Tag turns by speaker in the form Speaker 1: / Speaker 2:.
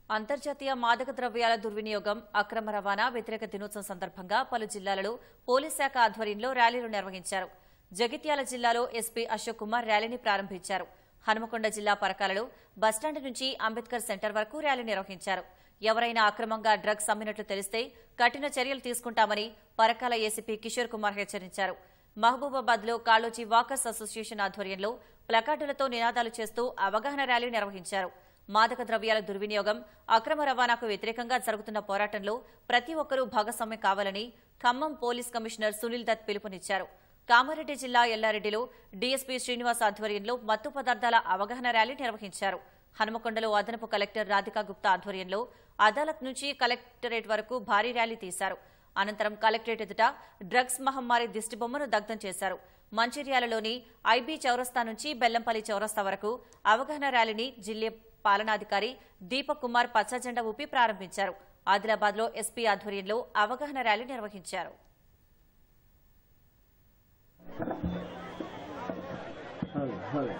Speaker 1: అంతర్జాతీయ మాదక ద్రవ్యాల దుర్వినియోగం, అక్రమ రవాణా వ్యతిరేక దినోత్సవం సందర్భంగా పలు జిల్లాలలో పోలీస్ శాఖ ఆధ్వర్యంలో ర్యాలీలు నిర్వహించారు. జగిత్యాల జిల్లాలో ఎస్పీ అశోక్ కుమార్ ర్యాలీని ప్రారంభించారు. హనుమకొండ జిల్లా పరకాలలో బస్టాండ్ నుంచి అంబేద్కర్ సెంటర్ వరకు ర్యాలీ నిర్వహించారు. ఎవరైనా అక్రమంగా డ్రగ్స్ అమ్మినట్లు తెలిస్తే కఠిన చర్యలు తీసుకుంటామని పరకాల ఏసీపీ కిషోర్ కుమార్ హెచ్చరించారు. మహబూబాబాద్ లో కాళోజీ వాకర్స్ అసోసియేషన్ ఆధ్వర్యంలో ప్లకార్డులతో నినాదాలు చేస్తూ అవగాహన ర్యాలీ నిర్వహించారు. మాదక ద్రవ్యాల దుర్వినియోగం, అక్రమ రవాణాకు వ్యతిరేకంగా జరుగుతున్న పోరాటంలో ప్రతి ఒక్కరూ భాగస్వామ్యం కావాలని ఖమ్మం పోలీస్ కమిషనర్ సునీల్ దత్ పిలుపునిచ్చారు. కామారెడ్డి జిల్లా ఎల్లారెడ్డిలో డీఎస్పీ శ్రీనివాస్ ఆధ్వర్యంలో మత్తు పదార్థాల అవగాహన ర్యాలీ నిర్వహించారు. హనుమకొండలో అదనపు కలెక్టర్ రాధికా గుప్తా ఆధ్వర్యంలో అదాలత్ నుంచి కలెక్టరేట్ వరకు భారీ ర్యాలీ తీశారు. అనంతరం కలెక్టరేట్ ఎదుట డ్రగ్స్ మహమ్మారి దిష్టిబొమ్మను దగ్ధం చేశారు. మంచిర్యాలలోని ఐబీ చౌరస్తా నుంచి బెల్లంపల్లి చౌరస్తా వరకు అవగాహన ర్యాలీని జిల్లా పాలనాధికారి దీపక్ కుమార్ పచ్చజెండా ఊపి ప్రారంభించారు. ఆదిలాబాద్ లో ఎస్పీ ఆధ్వర్యంలో అవగాహన ర్యాలీ నిర్వహించారు.
Speaker 2: అదే